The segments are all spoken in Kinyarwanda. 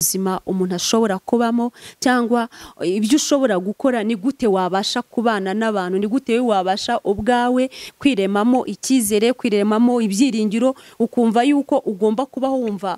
ubuzima umuntu ashobora kubamo cyangwa ibyo ushobora gukora ni gute wabasha kubana n'abantu, ni gute wabasha ubwawe kwiremamo icyizere, kwiremamo ibyiringiro, ukumva yuko ugomba kubaho wumva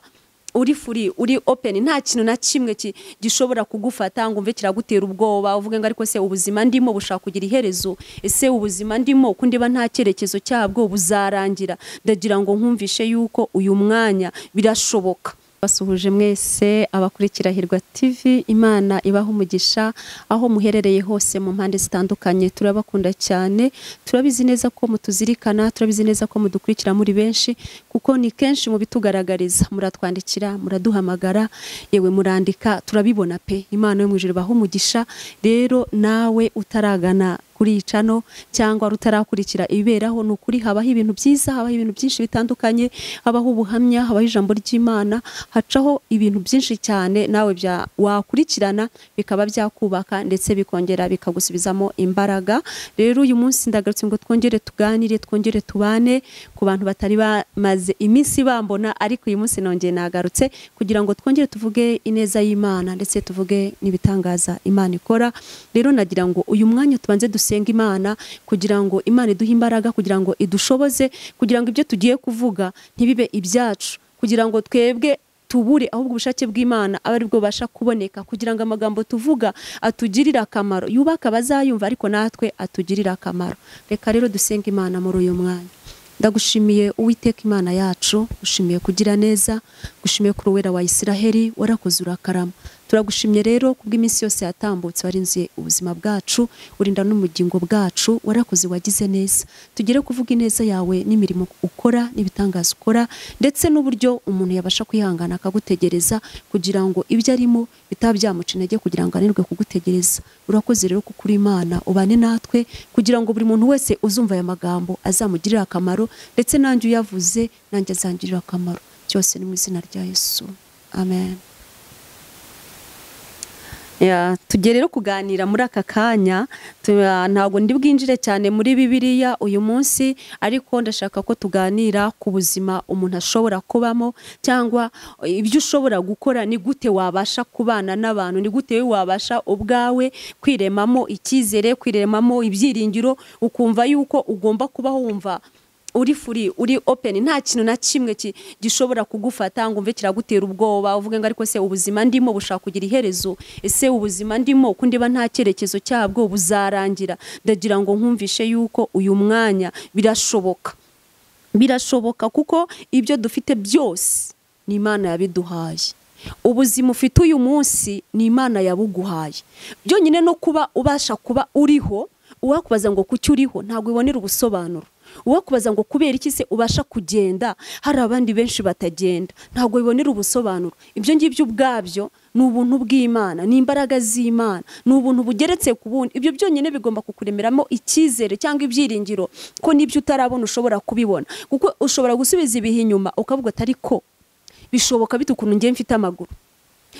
uri free, uri open, nta kintu na kimwe gishobora kugufata ngo umve kiragutera ubwoba uvuge ngo ariko se ubuzima ndimo bushaka kugira iherezo, ese ubuzima ndimo kundiba nta cyerekezo cyabwo buzarangira. Ndagira ngo nkumvishe yuko uyu mwanya birashoboka. Basuhuje mwese abakurikira Hirwa TV, Imana ibaho umugisha aho muherereye hose mu mpande zitandukanye. Turabakunda cyane, turabizi neza ko mutuzirikana, turabizi neza ko mudukurikira muri benshi, kuko ni kenshi mu bitugaragariza, muratwandikira, muraduhamagara, yewe murandika, turabibona pe. Imana yo mu ijuru ibaho umugisha. Rero nawe utaragana kuri icano cyangwa rutarakurikira iberaho, nukuri habaho ibintu byiza, habaho ibintu byinshi bitandukanye, habaho ubuhamya, habaho ijambo ry'Imana, hacaho ibintu byinshi cyane nawe wakurikirana bikaba byakubaka ndetse bikongera bikagusubizamo imbaraga. Rero uyu munsi ndagarutse ngo twongere tuganire, twongere tubane ku bantu batari bamaze iminsi bambona, ariko uyu munsi nongeye nagarutse kugira ngo twongere tuvuge ineza y'Imana ndetse tuvuge nibitangaza Imana ikora. Rero nagira ngo uyu mwanya tubanze dusenga Imana kugira ngo Imana iduhe imbaraga, kugira ngo idushoboze, kugira ngo ibyo tugiye kuvuga ntibibe ibyacu, kugira ngo twebwe tubure ahubwo ubushake bw'Imana aba ari bwo basha kuboneka, kugira ngo amagambo tuvuga atugirira akamaro, yubaka abazayumva ariko natwe atugirira akamaro. Reka rero dusenga Imana muri uyu mwanya. Ndagushimiye Uwiteka Imana yacu, gushimiye kugira neza, gushimiye kuri Uwera wa Isiraheli, warakoze urakarama. Turagushimye rero kubw'iminsi yose yatambutse, warinze ubuzima bwacu, urinda n'umugingo bwacu, warakoze wagize neza. Tugire kuvuga ineza yawe n'imirimo ukora n'ibitangaza ukora, ndetse n'uburyo umuntu yabasha kwihangana akagutegereza kugira ngo ibyo arimo bitaba byamuca intege, kugira ngo ananirwe kugutegereza. Urakoze rero kuko uri Imana, ubane natwe kugira ngo buri muntu wese uzumva aya magambo azamugirira akamaro, ndetse nanjye uyavuze nanjye azangirira akamaro. Cyose ni mu izina rya Yesu, amen. Tugere rero kuganira muri aka kanya, ntabwo ndi bwinjire cyane muri Bibiliya uyu munsi, ariko ndashaka ko tuganira ku buzima umuntu ashobora kubamo cyangwa ibyo ushobora gukora, ni gute wabasha kubana n'abantu, ni gute wabasha ubwawe kwiremamo icyizere, kwiremamo ibyiringiro, ukumva yuko ugomba kubaho wumva uri free, uri open, nta kintu na kimwe gishobora kugufata ngo umve kiragutera ubwoba uvuge ngo ariko se ubuzima ndimo bushaka kugira iherezo, ese ubuzima ndimo kundiba nta cyerekezo cyabwo buzarangira. Ndagira ngo nkumvishe yuko uyu mwanya birashoboka. Birashoboka kuko ibyo dufite byose ni Imana yabiduhaye. Ubuzima ufite uyu munsi ni Imana yabuguhaye. Byonyine no kuba ubasha kuba uriho, uwakubaza ngo kuki uriho ntabwo ibonera ubusobanuro. Uwakubaza ngo kubera iki se ubasha kugenda hari abandi benshi batagenda, ntabwo bibonera ubusobanuro. Ibyo ngibyo ubwabyo ni ubuntu bw'Imana, ni imbaraga z'Imana, ni ubuntu bugeretse ku bundi. Ibyo byonyine bigomba kukuremeramo icyizere cyangwa ibyiringiro ko n'ibyo utarabona ushobora kubibona, kuko ushobora gusubiza ibihe inyuma ukavuga ati ariko bishoboka bite ukuntu ngiye mfite amaguru,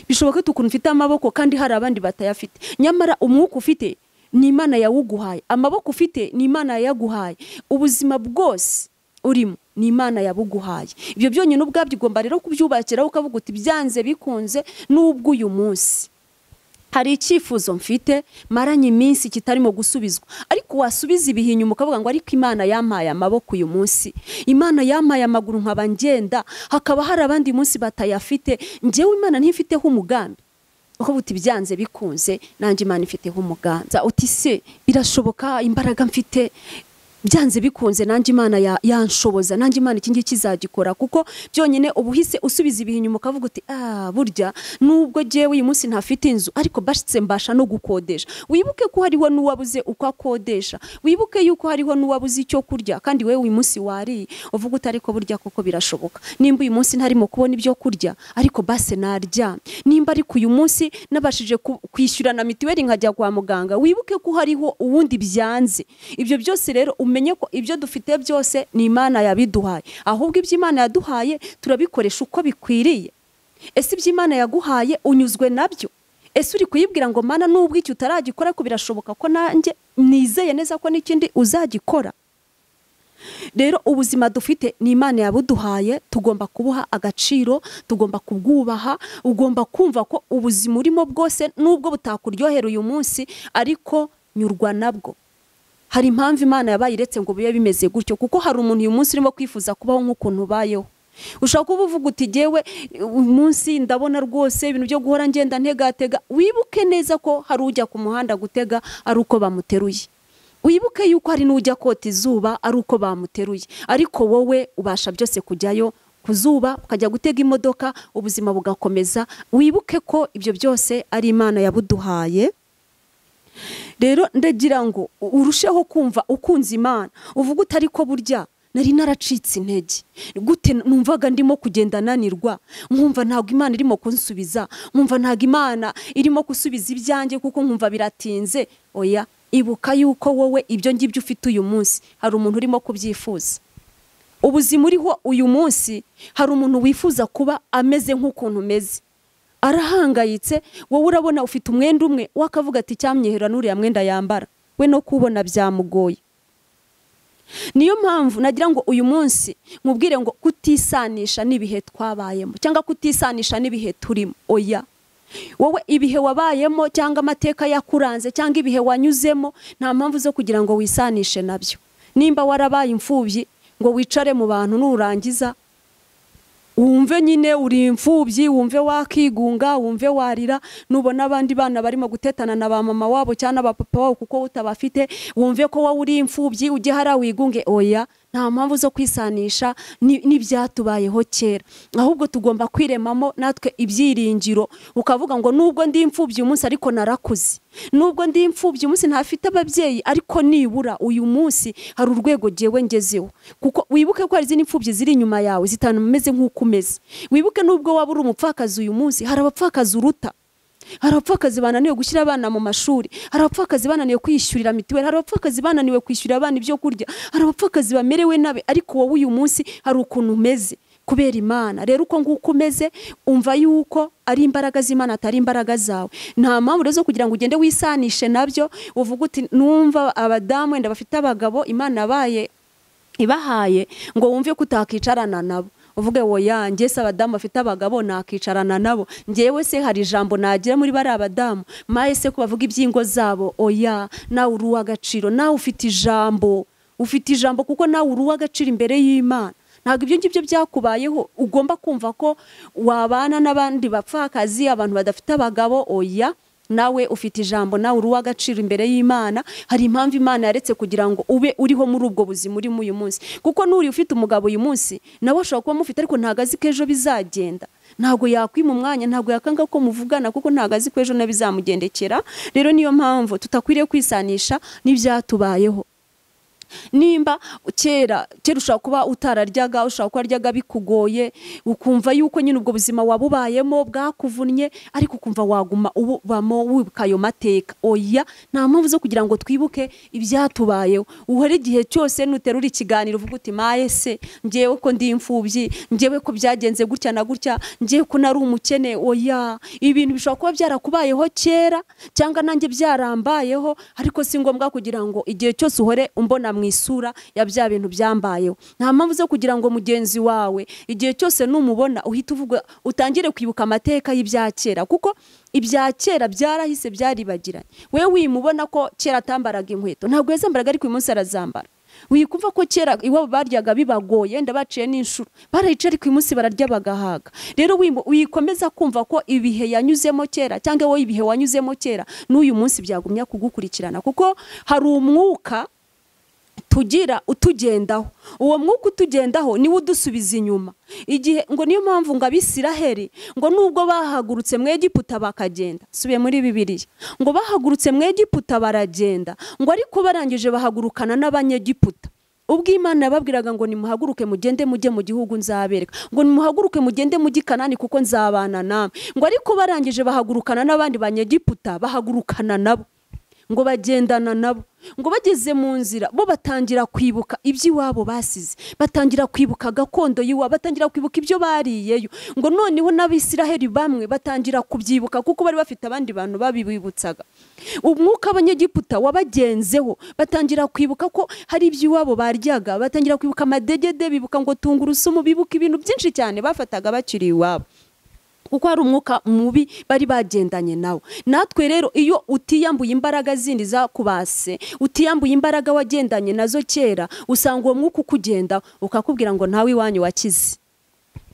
bishoboka bite ukuntu mfite amaboko kandi hari abandi batayafite. Nyamara umwuka ufite ni Imana yawuguhaye, amaboko ufite ni Imana yaguhaye, ubuzima bwose urimo ni Imana yabuguhaye. Ibyo byonyine ubwabyo ugomba rero kubyubakiraho ukavuga uti byanze bikunze, n'ubwo uyu munsi hari icyifuzo mfite maranye iminsi kitarimo gusubizwa, ariko wasubiza ibihe inyuma ukavuga ngo ariko Imana yampaye amaboko uyu munsi, Imana yampaye amaguru nkaba ngenda, hakaba hari abandi munsi batayafite, njyewe Imana ntifiteho umugambi. Ukavuga uti byanze bikunze nanjye Imana ifiteho umuganza. Uti se birashoboka, imbaraga mfite byanze bikunze nanjye Imana yanshoboza, nanjye Imana iki ngiki izagikora. Kuko byonyine ubuhise usubiza ibihe inyuma ukavuga uti burya nubwo jewe uyu munsi ntafite inzu, ariko bashitse mbasha no gukodesha. Wibuke ko hariho n'uwabuze uko akodesha, wibuke yuko hariho n'uwabuze icyo kurya, kandi wewe uyu munsi wari uvuga uti ariko burya koko birashoboka. Nimba uyu munsi ntarimo kubona ibyo kurya, ariko base narya. Nimba ariko uyu munsi nabashije kwishyura na mitiweli nkajya kwa muganga, wibuke ko hariho uwundi byanze. Ibyo byose rero umenye ko ibyo dufite byose ni Imana yabiduhaye, ahubwo ibyo Imana yaduhaye turabikoresha uko bikwiriye. Ese ibyo Imana yaguhaye unyuzwe nabyo? Ese uri kuyibwira ngo Mana nubwo icyo utaragikora ko birashoboka ko nanjye nizeye neza ko n'ikindi uzagikora? rero ubuzima dufite ni Imana yabuduhaye, tugomba kubuha agaciro, tugomba kubwubaha. Ugomba kumva ko ubuzima urimo bwose nubwo butakuryohera uyu munsi ariko nyurwa nabwo. Hari impamvu Imana yabayiretse ngo bibe bimeze gutyo, kuko hari umuntu uyu munsi urimo kwifuza kubaho nk'ukuntu ubayeho. Ushaka kuba uvuga uti jewe umunsi ndabona rwose ibintu byo guhora ngenda ntegatega. Wibuke neza ko hari ujya ku muhanda gutega ari uko bamuteruye. Wibuke yuko hari n'ujya kota izuba ari uko bamuteruye, ariko wowe ubasha byose kujyayo ku zuba ukajya gutega imodoka, ubuzima bugakomeza. Wibuke ko ibyo byose ari Imana yabuduhaye. Rero ndagira ngo urusheho kumva ukunze Imana, uvuga utari ko burya nari naracitse intege, gute numvaga ndimo kugenda nanirwa, nkumva ntago Imana irimo kunsubiza, nkumva ntago Imana irimo gusubiza ibyanjye kuko nkumva biratinze. Oya, ibuka yuko wowe ibyo ngibyo ufite uyu munsi hari umuntu urimo kubyifuza. Ubuzima uriho uyu munsi hari umuntu wifuza kuba ameze nk'ukuntu umeze. Arahangayitse, wowe urabona ufite umwenda umwe, wakavuga ati cyamyehera n'uriya mwenda yambara, we no kubona byamugoye. Niyo mpamvu nagira ngo uyu munsi mubwire ngo kutisanisha n'ibihe twabayemo cyangwa kutisanisha n'ibihe turimo. Oya, wowe ibihe wabayemo cyangwa amateka yakuranze cyangwa ibihe wanyuzemo nta mpamvu zo kugira ngo wisanishe nabyo. Nimba warabaye imfubyi ngo wicare mu bantu nurangiza wumve nyine uri imfubyi, wumve wakigunga, wumve warira, nubona abandi bana barimo gutetana na ba mama wabo cyangwa ba papa wabo kuko utabafite, wumve ko wowe uri imfubyi ujye hara wigunge. Oya, nta mpamvu zo kwisanisha n'ibyatubayeho kera, ahubwo tugomba kwiremamo natwe ibyiringiro. Ukavuga ngo nubwo ndi imfubyi umunsi ariko narakuze, nubwo ndi imfubyi umunsi ntafite ababyeyi ariko nibura uyu munsi hari urwego jewe ngezeho. Kuko wibuke ko hari izindi imfubyi ziri inyuma yawe zitanameze nk'uko umeze. Wibuke nubwo waba uri umupfakazi uyu munsi hari abapfakazi uruta. Hari abapfakazi bananiwe gushyira abana mu mashuri, hari abapfakazi bananiwe kwishyurira mituweli, hari abapfakazi bananiwe kwishyurira abana ibyo kurya, hari abapfakazi bamerewe nabe, ariko wowe uyu munsi hari ukuntu umeze kubera Imana. Rero uko nguko umeze umva yuko ari imbaraga z'Imana atari imbaraga zawe. Nta mpamvu rero zo kugira ngo ugende wisanishe nabyo, uvuga uti numva abadamu wenda bafite abagabo Imana ibahaye ngo wumve ko utakicarana nabo. Uvuge woya njye se abadamu bafite abagabo nakicarana nabo, njyewe se hari ijambo nagira muri bari abadamu maye se ko bavuga ibyingo zabo. Oya, nawe uri uw'agaciro, nawe ufite ijambo kuko nawe uri uw'agaciro imbere y'Imana. Ntabwo ibyo ngibyo byakubayeho ugomba kumva ko wabana n'abandi bapfakazi, abantu badafite abagabo. Oya, nawe ufite ijambo, nawe uri uw'agaciro imbere y'Imana. Hari impamvu Imana yaretse kugira ngo ube uriho muri ubwo buzima urimo uyu munsi, kuko nuri ufite umugabo uyu munsi nawe ashobora kuba mufite ariko ntago azi ko ejo bizagenda. Ntago yakwima umwanya, ntago yakanga ko muvugana kuko ntago azi ko ejo nabizamugendekera. Rero niyo mpamvu tutakwiriye kwisanisha n'ibyatubayeho. Nimba kera ushaka kuba utararyaga, ushaka ko aryaga bikugoye, ukumva yuko nyine ubwo buzima wabubayemo bwakuvunnye, ariko ukumva waguma ubamo wibuka ayo mateka. Oya, nta mpamvu zo kugira ngo twibuke ibyatubayeho. Uhore igihe cyose nuterura ikiganiro uvuga uti maye se njyewe ko ndi imfubyi, njyewe ko byagenze gutya na gutya, njyewe ko nari umukene. Oya, ibintu bishobora kuba byarakubayeho kera cyangwa nanjye byarambayeho, ariko si ngombwa kugira ngo igihe cyose uhore umbona mu isura ya bya bintu byambayeho. Nta mpamvu zo kugira ngo mugenzi wawe igihe cyose numubona uhita uvuga utangire kwibuka amateka y'ibya kera, kuko ibya kera byarahise byaribagiranye. Wewe wimubona ko kera atambaraga inkweto, ntabwo yazambaraga ariko uyu munsi arazambara. Wikumva ko kera iwabo baryaga bibagoye ndabaciye n'inshuro, barayica ariko uyu munsi bararya bagahaga. Rero wikomeza kumva ko ibihe yanyuzemo kera cyangwa wowe ibihe wanyuzemo kera n'uyu munsi byagumya kugukurikirana, kuko hari umwuka tugira utugendaho. Uwo mwuka utugendaho niwe udusubiza inyuma. Igihe ngo niyo mpamvu ngo Abisiraheli ngo nubwo bahagurutse mu Egiputa bakagenda, subiye muri Bibiliya, ngo bahagurutse mu Egiputa baragenda, ngo ariko barangije bahagurukana n'Abanyegiputa. Ubwo Imana yababwiraga ngo nimuhaguruke mugende mujye mu gihugu nzabereka, ngo nimuhaguruke mugende mujye Kanani kuko nzabana namwe. Ngo ariko barangije bahagurukana n'abandi Banyegiputa, bahagurukana nabo. ngo bagendana nabo, ngo bageze mu nzira bo batangira kwibuka iby'iwabo basize, batangira kwibuka gakondo y'iwabo, batangira kwibuka ibyo bariyeyo, ngo noneho n'Abisiraheli bamwe batangira kubyibuka kuko bari bafite abandi bantu babibibutsaga. Umwuka w'Abanyegiputa wabagenzeho, batangira kwibuka ko hari iby'iwabo baryaga, batangira kwibuka amadegede, bibuka ngo tungurusumu, bibuka ibintu byinshi cyane bafataga bakiri iwabo kuko hari umwuka mubi bari bagendanye nawo. Natwe rero iyo utiyambuye imbaraga zindi zakubase, utiyambuye imbaraga wagendanye nazo kera, usanga uwo mwuka ukugenda ukakubwira ngo ntawe iwanyu wakize,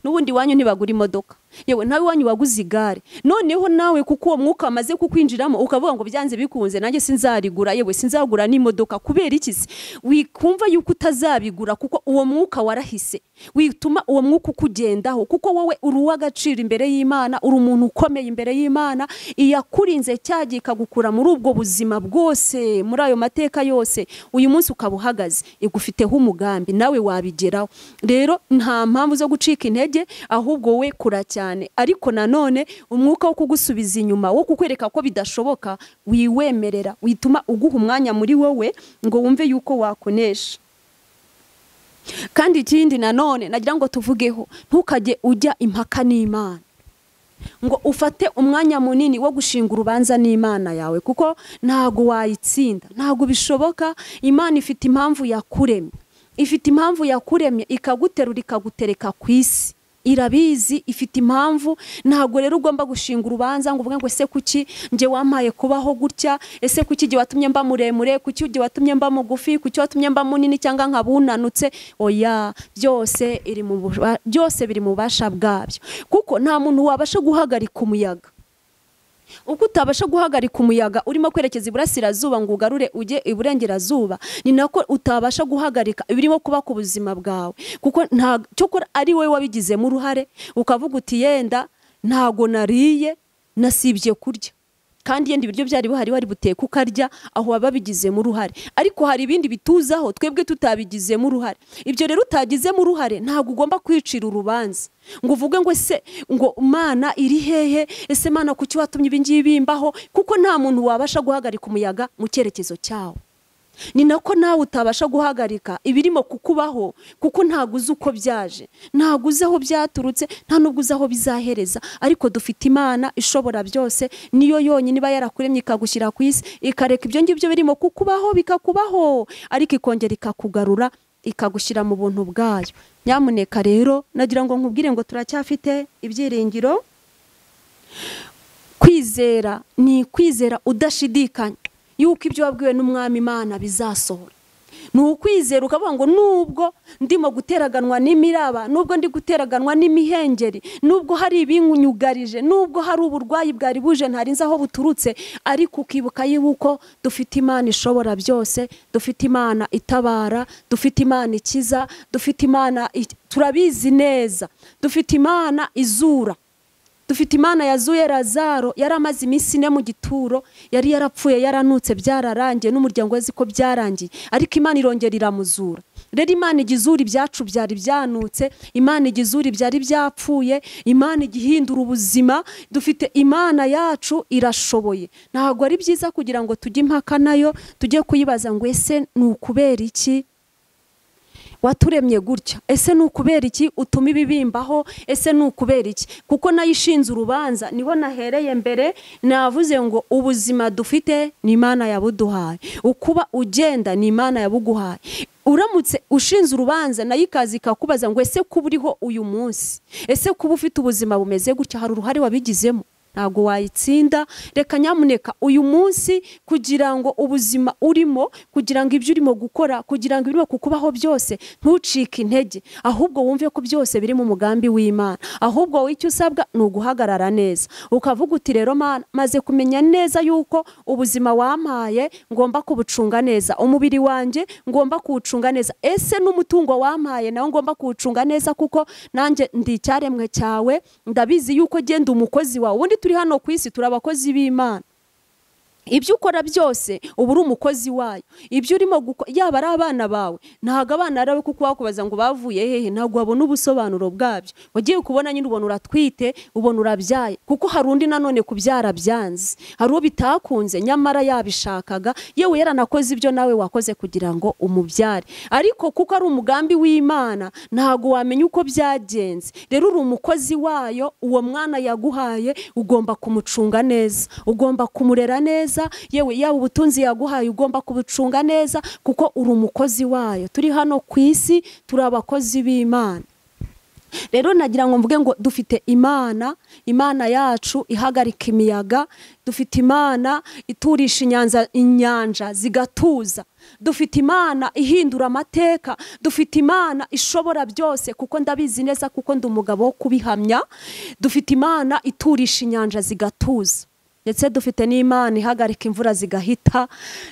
n'ubundi wanyu ntibagura imodoka, yewe ntawe wanyu waguze igare. Noneho nawe kuko uwo mwuka amaze kukwinjiramo ukavuga ngo byanze bikunze nanjye sinzarigura, yewe sinzagura n'imodoka. Kubera iki se? Wikumva yuko utazabigura kuko uwo mwuka warahise, wituma uwo mwuka ukugendaho kuko wowe uri uw'agaciro imbere y'Imana, uri umuntu ukomeye imbere y'Imana. Iyakurinze cyagiye ikagukura muri ubwo buzima bwose, muri ayo mateka yose, uyu munsi ukaba uhagaze, igufiteho umugambi, nawe wabigeraho. Rero nta mpamvu zo gucika intege, ahubwo we kura cyane. Ariko nanone umwuka wo kugusubiza inyuma, wo kukwereka ko bidashoboka, wiwemerera, wituma uguha umwanya muri wowe ngo wumve yuko wakonesha. Kandi ikindi nanone nagira ngo tuvugeho, ntukajye ujya impaka n'Imana ngo ufate umwanya munini wo gushinga urubanza n'Imana yawe, kuko ntago wayitsinda, ntago bishoboka. Imana ifite impamvu yakuremye, ifite impamvu yakuremye ikaguterura ikagutereka ku isi, irabizi, ifite impamvu. Ntago rero ugomba gushinga urubanza ngo uvuge ngo ese kuki nje wampaye kubaho gutya, ese kuki nje watumye mba muremure, kuki nje watumye mba mugufi, kuki watumye mba munini cyangwa nkabunanutse. Oya, byose biri mu bubasha bwabyo, kuko nta muntu wabasha guhagarika umuyaga. Uko utabasha guhagarika umuyaga urimo kwerekeza iburasirazuba ngo ugarure ujye iburengerazuba, ni nako utabasha guhagarika ibirimo kuba ku buzima bwawe, kuko nta cyokora ari wowe wabigizemo uruhare. Ukavuga uti yenda ntago nariye, nasibye kurya, kandi yenda ibiryo byari bihari wari buteka ukarya, aho wababigizemo uruhare. Ariko hari ibindi bituzaho twebwe tutabigizemo uruhare. Ibyo rero utagizemo uruhare ntago ugomba kwicira urubanza ngo uvuge ngo ese ngo Mana iri hehe, ese Mana kuki watumye ibingibi bimbaho, kuko nta muntu wabasha guhagarika umuyaga mu cyerekezo cyawo. Ni nako nawe utabasha guhagarika ibirimo kukubaho, kuko ntago uzi uko byaje, ntago uzi aho byaturutse, nta nubwo uzi aho bizahereza. Ariko dufite Imana ishobora byose, niyo yonyine iba yarakuremye ikagushyira ku isi, ikareka ibyo ngibyo birimo kukubaho bikakubaho, ariko ikongera ikakugarura ikagushyira mu buntu bwayo. Nyamuneka rero nagira ngo nkubwire ngo turacyafite ibyiringiro. Kwizera ni kwizera udashidikanya yuko ibyo wabwiwe n'Umwami Imana bizasohora. Ni ukwizera ukavuga ngo nubwo ndimo guteraganwa n'imiraba, nubwo ndi guteraganwa n'imihengeri, nubwo hari ibinyugarije, nubwo hari uburwayi bwari buje ntarinze aho buturutse, ariko ukibuka yuko dufite Imana ishobora byose, dufite Imana itabara, dufite Imana ikiza, dufite Imana turabizi neza, dufite Imana izura. Dufite Imana yazuye Lazaro, yari amaze iminsi 4 mu gituro, yari yarapfuye yaranutse byararangiye, n'umuryango wese ko byarangiye, ariko Imana irongera iramuzura. Rero Imana igizura ibyacu byari byanutse, Imana igizura byari byapfuye, Imana igihindura ubuzima. Dufite Imana yacu irashoboye. Ntago ari byiza kugira ngo tujye impaka nayo, tujye kuyibaza ngo ese nukubera iki waturemye gutya, ese nukubera iki utuma ibibimbaho, ese nukubera iki, kuko nayo ishinze urubanza. Niho nahereye mbere navuze ngo ubuzima dufite ni Imana yabuduhaye, ukuba ugenda ni Imana yabuguhaye. Uramutse ushinze urubanza nayo ikazi ikakubaza ngo ese kuba uriho uyu munsi, ese kuba ufite ubuzima bumeze gutya, hari uruhare wabigizemo, ntago wayitsinda. Reka nyamuneka uyu munsi kugira ngo ubuzima urimo, kugira ngo ibyo urimo gukora, kugira ngo ibirimo kukubaho byose ntucike intege, ahubwo wumve ko byose biri mu mugambi w'Imana. Ahubwo wowe icyo usabwa ni uguhagarara neza, ukavuga uti rero Mana, maze kumenya neza yuko ubuzima wampaye ngomba kubucunga neza, umubiri wanjye ngomba kuwucunga neza, ese n'umutungo wampaye nawe ngomba kuwucunga neza, kuko nanjye ndi icyaremwe cyawe, ndabizi yuko genda umukozi wawe. Ubundi turi hano ku isi turi abakozi b'Imana, ibyo ukora byose uba uri umukozi wayo. Ibyo urimo yaba ari abana bawe, ntago abana arawe kuko wakubaza ngo bavuye hehe, ntago wabona ubusobanuro bwabyo. Wagiye kubona nyine ubona uratwite, ubona urabyaye, kuko hari undi nanone kubyara byanze, hari uwo bitakunze nyamara yabishakaga, yewe yaranakoze ibyo nawe wakoze kugira ngo umubyare, ariko kuko ari umugambi w'Imana ntago wamenya uko byagenze. Rero uri umukozi wayo, uwo mwana yaguhaye ugomba kumucunga neza, ugomba kumurera neza, yewe yaba ubutunzi yaguhaye ugomba kubucunga neza, kuko uri umukozi wayo. Turi hano ku isi turi abakozi b'Imana. Rero nagira ngo mvuge ngo dufite Imana, Imana yacu ihagarika imiyaga, dufite Imana iturisha inyanja zigatuza, dufite Imana ihindura amateka, dufite Imana ishobora byose, kuko ndabizi neza kuko ndi umugabo wo kubihamya. Dufite Imana iturisha inyanja zigatuza, ndetse dufite n'Imana ihagarika imvura zigahita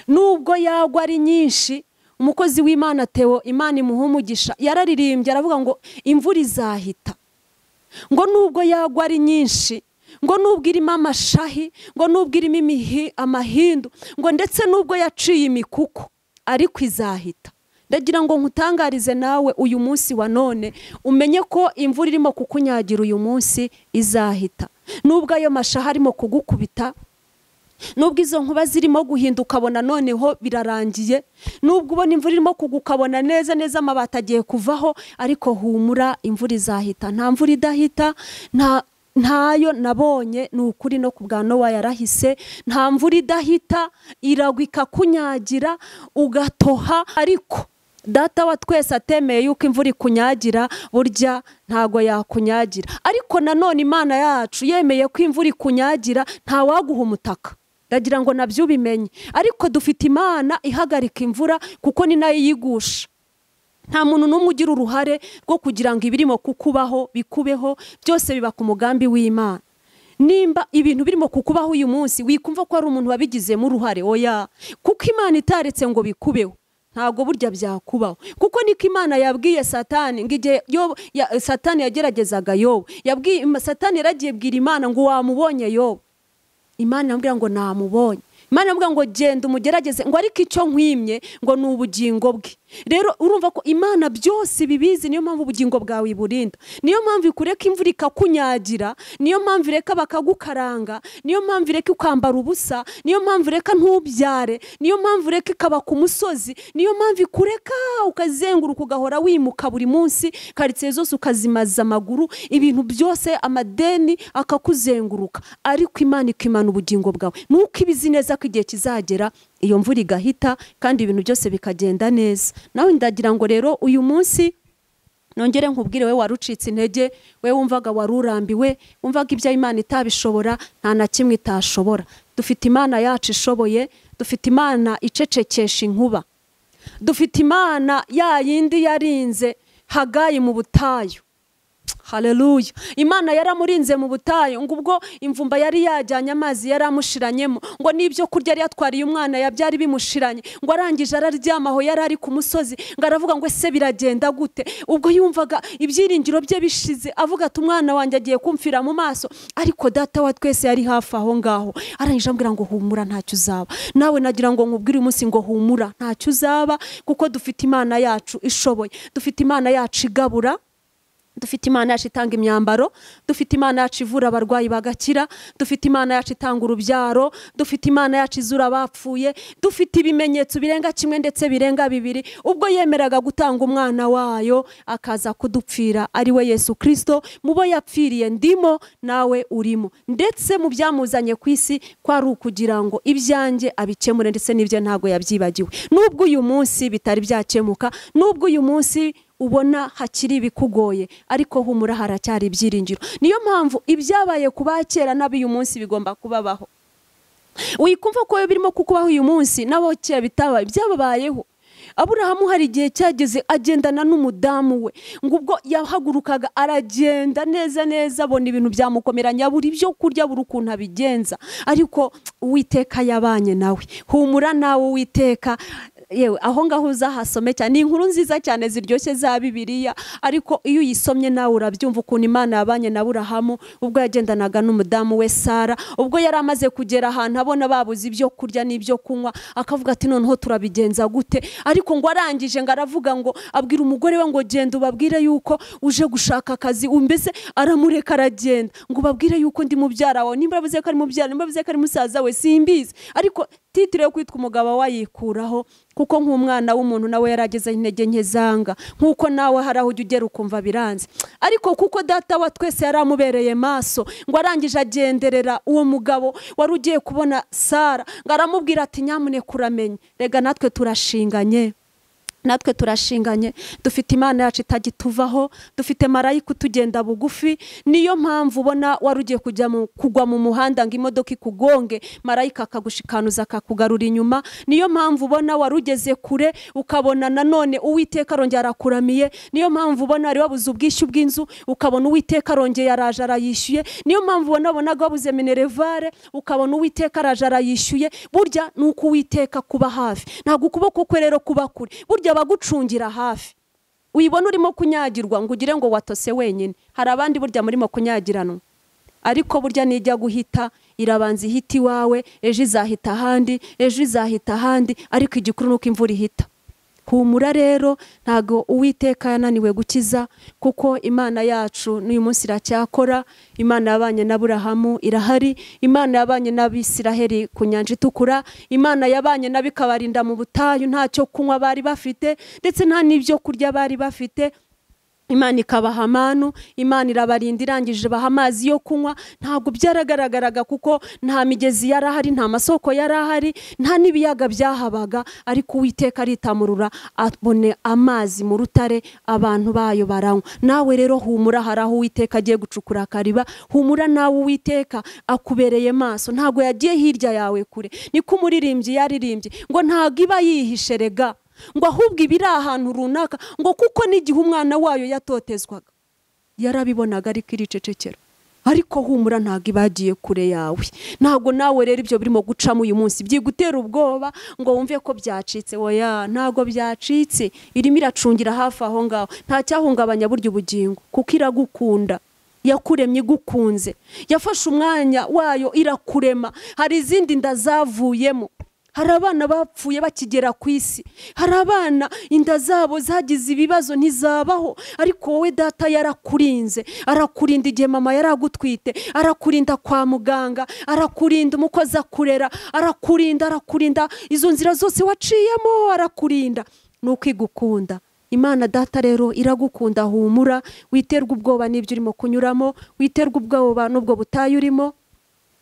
nubwo yagwa ari nyinshi. Umukozi w'Imana Theo, Imana imuha umugisha, yararirimbye aravuga ngo imvura izahita, ngo nubwo yagwa ari nyinshi, ngo nubwo irimo amashahi, ngo nubwo irimo amahindu, ngo ndetse nubwo yaciye imikuku, ariko izahita. Ndagira ngo nkutangarize nawe uyu munsi wa none umenye ko imvura irimo kukunyagira uyu munsi izahita. Nubwo ayo mashaha arimo kugukubita, nubwo izo nkuba zirimo guhinduka ukabona noneho birarangiye, nubwo ubona imvura irimo kugukabona neza neza amabati agiye kuvaho, ariko humura, imvura izahita. Nta mvura idahita, ntayo nabonye, ni ukuri no ku bwa Nowa yarahise. Nta mvura idahita, iragwa ikakunyagira ugatoha, ariko Data wa twese atemeye yuko imvura ikunyagira, burya ntago yakunyagira. Ariko nanone Imana yacu yemeye ko imvura ikunyagira, nta waguha umutaka. Ndagira ngo nabyo ubimenye. Ariko dufite Imana ihagarika imvura, kuko ni nayo yigusha. Nta muntu n'umwe ugira uruhare rwo kugira ngo ibirimo kukubaho bikubeho, byose biba ku mugambi w'Imana. Nimba ibintu birimo kukubaho uyu munsi, wikumva ko ari umuntu wabigizemo uruhare, oya, kuko Imana itaretse ngo bikubeho, ntago burya byakubaho. Kuko niko Imana yabwiye Satani, ngije Satani yageragezaga Yobu, Satani yaragiye bwira Imana ngo wamubonye Yobu. Imana yambwira ngo namubonye. Imana yambwira ngo genda umugerageze, ngo ariko icyo nkwimye ngo ni ubugingo bwe. Rero urumva ko Imana byose bibizi, niyo mpamvu ubugingo bwawe iburinda, niyo mpamvu ikureka imvura ikakunyagira, niyo mpamvu ireka bakagukaranga, niyo mpamvu ireka ukambara ubusa, niyo mpamvu ireka ntubyare, niyo mpamvu ireka ikaba ku musozi, niyo mpamvu ikureka ukazenguruka ugahora wimuka buri munsi, karitsiye zose ukazimaza amaguru, ibintu byose, amadeni akakuzenguruka, ariko Imana ikimana ubugingo bwawe. Nuko ibizi neza ko igihe kizagera iyo mvura igahita kandi ibintu byose bikagenda neza. Nawe ndagira ngo rero uyu munsi nongere nkubwire, we warucitse intege, we wumvaga warurambiwe, wumvaga ibya Imana itabishobora, nta na kimwe itashobora. Dufite Imana yacu ishoboye, dufite Imana icecekesha inkuba, dufite Imana ya yindi yarinze Hagayi mu butayu. Haleluya. Imana yaramurinze mu butayu, ngo ubwo imvumba yari yajyanye amazi yaramushiranyemo, ngo nibyo kurya yari yatwariye umwana yabyari bimushiranye, ngo arangije araryamaho, yari ari ku musozi, ngo aravuga ngo ese biragenda gute. Ubwo yumvaga ibyiringiro bye bishize, avuga ati umwana wanjye agiye kumfira mu maso, ariko Data wa twese yari hafi aho ngaho. Arangije ambwira ngo humura, ntacyo uzaba. Nawe nagira ngo nkubwire uyu munsi ngo humura, ntacyo uzaba, kuko dufite Imana yacu ishoboye, dufite Imana yacu igabura, dufite Imana yacu itanga imyambaro, dufite Imana yacu ivura abarwayi bagakira, dufite Imana yacu itanga urubyaro, dufite Imana yacu izura abapfuye, dufite ibimenyetso birenga kimwe ndetse birenga bibiri. Ubwo yemeraga gutanga umwana wayo akaza kudupfira, ari we Yesu Kristo, mubo yapfiriye ndimo nawe urimo, ndetse mu byamuzanye ku isi kwari ukugira ngo ibyanjye abikemure, ndetse n'ibyo ntago yabyibagiwe. Nubwo uyu munsi bitari byakemuka, nubwo uyu munsi ubona hakiri bikugoye, ariko humura, haracyari ibyiringiro. Niyo mpamvu ibyabaye kubakera n'abi uyu munsi bigomba kubabaho. Wikumva ko birimo kukubaho uyu munsi nabo kera bitabaye, byababayeho. Aburahamu hari igihe cyageze agendana n'umudamu we, ngo ubwo yahagurukaga aragenda neza neza, abona ibintu byamukomeranya, buri ibyo kurya buri ukuntu abigenza, ariko Uwiteka yabanye nawe. Humura nawe, Uwiteka yewe aho ngaho uzahasome cyane, ni inkuru nziza cyane ziryoshye za Bibiliya, ariko iyo uyisomye nawe urabyumva ukuntu Imana yabanye na Aburahamu ubwo yagendanaga n'umudamu we Sara, ubwo yari amaze kugera ahantu abona babuze ibyo kurya n'ibyo kunywa, akavuga ati noneho turabigenza gute, ariko ngo arangije ngo aravuga ngo abwira umugore we ngo genda ubabwire yuko uje gushaka akazi, mbese aramureka aragenda ngo babwire yuko ndi mubyara wawe, nimba bavuze ko ari mubyara, nimba bavuze ko ari musaza we simbizi, ariko titire yo kwitwa umugabo wayikuraho, kuko nk'umwana w'umuntu nawe yarageze intege nke zanga, nk'uko nawe hari aho ujya ugera ukumva biranze, ariko kuko data wa twese yaramubereye maso, ngo arangije agenderera uwo mugabo wari ugiye kubona Sara, ngo aramubwira ati nyamuneka uramenye, rega natwe turashinganye, natwe turashinganye, dufite Imana yacu itagituvaho, dufite marayika utugenda bugufi, niyo mpamvu ubona wari ugiye kugwa mu muhanda ngo imodoka ikugonge, marayika akagushikanuza akakugarura inyuma, niyo mpamvu ubona wari ugeze kure ukabona nanone Uwiteka arongera arakuramiye, niyo mpamvu ubona wari wabuze ubwishyu bw'inzu ukabona Uwiteka arongera araje arayishyuye, niyo mpamvu wabonaga wabuze minerevare ukabona Uwiteka araje arayishyuye. Burya nuko Uwiteka kuba hafi, ntabwo ukuboko kwe rero kuba kure, burya bagucungira hafi. Uyibona urimo kunyagirwa ngo ugire ngo watose wenyine, hari abandi burya murimo kunyagiranwa, ariko burya nijya guhita irabanza ihita iwawe, ejo izahita ahandi, ejo izahita ahandi, ariko igikuru nuko imvura ihita. Humura rero, ntago Uwiteka yananiwe gukiza, kuko Imana yacu n'uyu munsi iracyakora. Imana yabanye na Aburahamu irahari, Imana yabanye n'Abisiraheli ku nyanja itukura, Imana yabanye n'abikabarinda mu butayu ntacyo kunywa bari bafite, ndetse nta n'ibyo kurya bari bafite. Imana ikabaha amanu, Imana irabarinda, irangije baha amazi yo kunywa. Ntabwo byaragaragaraga kuko nta migezi yarahari, nta masoko yarahari, nta n'ibiyaga byahabaga, ariko Uwiteka aritamurura abone amazi mu rutare, abantu bayo baranywa. Nawe rero humura, hari aho Uwiteka agiye gucukura akariba, humura nawe Uwiteka akubereye maso, ntabwo yagiye hirya yawe kure. Niko umuririmbyi yaririmbye ngo ntabwo iba yihishe rega, ngo ahubwo ibiri ahantu runaka, ngo kuko n'igihe umwana wayo yatotezwaga yarabibonaga ariko iricecekera. Ariko humura, ntabwo ibagiye kure yawe. Ntabwo nawe rero ibyo birimo gucamo uyu munsi byigutera ubwoba ngo wumve ko byacitse. Oya, ntabwo byacitse, irimo iracungira hafi aho ngaho, nta cyahungabanya burya ubugingo, kuko iragukunda, yakuremye igukunze, yafashe umwanya wayo irakurema. Hari izindi nda zavuyemo, hari abana bapfuye bakigera ku isi, hari abana inda zabo zagize ibibazo ntizabaho, ariko wowe data yarakurinze, arakurinda igihe mama yaragutwite, arakurinda kwa muganga, arakurinda umukozi akurera, arakurinda izo nzira zose waciyemo, arakurinda. Nuko igukunda. Imana data rero iragukunda, humura, witerwa ubwoba n'ibyo urimo kunyuramo, witerwa ubwoba n'ubwo butayu urimo,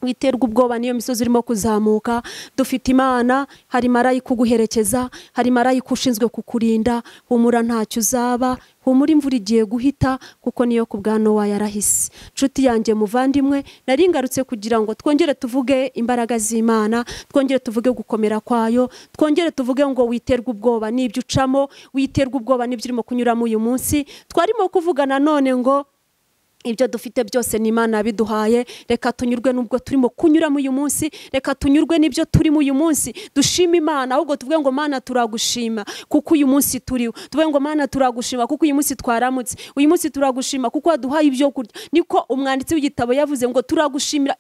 witerwa ubwoba niyo misozi urimo kuzamuka. Dufite Imana, hari marayika uguherekeza, hari marayika ushinzwe kukurinda. Humura, ntacyo uzaba, humura, imvura igiye guhita, kuko niyo ku bwa Nowa yarahise. Nshuti yanjye, muvandimwe, nari ngarutse kugira ngo twongere tuvuge imbaraga z'Imana, twongere tuvuge gukomera kwayo, twongere tuvuge ngo witerwa ubwoba n'ibyo ucamo, witerwa ubwoba n'ibyo urimo kunyuramo uyu munsi. Twarimo kuvuga nanone ngo ibyo dufite byose ni Imana yabiduhaye, reka tunyurwe n'ubwo turimo kunyuramo uyu munsi, reka tunyurwe n'ibyo turimo uyu munsi, dushima Imana. Ahubwo tuvuge ngo Mana turagushima kuko uyu munsi turiho, tuvuge ngo Mana turagushima kuko uyu munsi twaramutse, uyu munsi turagushima kuko waduhaye ibyo kurya. Niko umwanditsi w'igitabo yavuze ngo turagushimira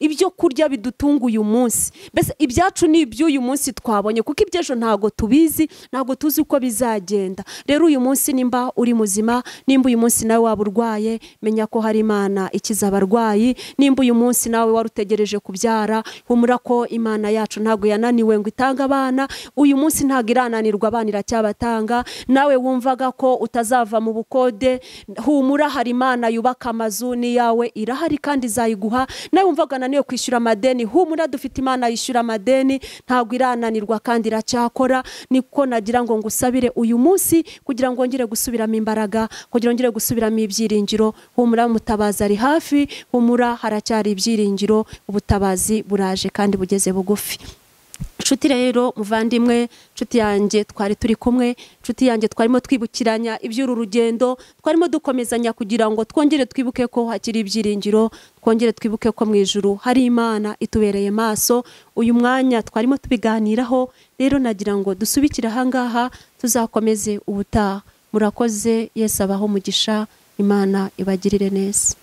ibyo kurya bidutunga uyu munsi. Mbese ibyacu ni iby'uyu munsi twabonye, kuko iby'ejo ntago tubizi, ntago tuzi uko bizagenda. Rero uyu munsi nimba uri muzima, nimba uyu munsi nawe waba urwaye, menya ko hari Imana ikiza abarwayi. Nimba uyu munsi nawe warutegereje kubyara, humura ko Imana yacu ntago yananiwe ngo itanga abana. Uyu munsi ntago irananirwa, abana iracyabatanga. Nawe wumvaga ko utazava mu bukode, humura, hari Imana yubaka amazu, ni yawe irahari kandi izayiguha. Nawe wumvaga naniwe kwishyura amadeni, humura, dufite Imana yishyura amadeni, ntago irananirwa kandi iracyakora. Niko nagira ngo ngusabire uyu munsi kugira ngo ngire gusubiramo imbaraga, kugira ngo ngire gusubiramo ibyiringiro. Humura, mutabazi ari hafi, humura, haracyari ibyiringiro, ubutabazi buraje kandi bugeze bugufi. nshuti rero muvandimwe, nshuti yanjye twari turi kumwe, nshuti yanjye twarimo twibukiranya iby'uru rugendo, twarimo dukomezanya kugira ngo twongere twibuke ko hakiri ibyiringiro, twongere twibuke ko mu ijuru hari Imana itubereye maso. Uyu mwanya twarimo tubiganiraho, rero nagira ngo dusubikire ahangaha, tuzakomeze ubutaha. Murakoze, Yesu abaho umugisha, Imana ibagirire neza.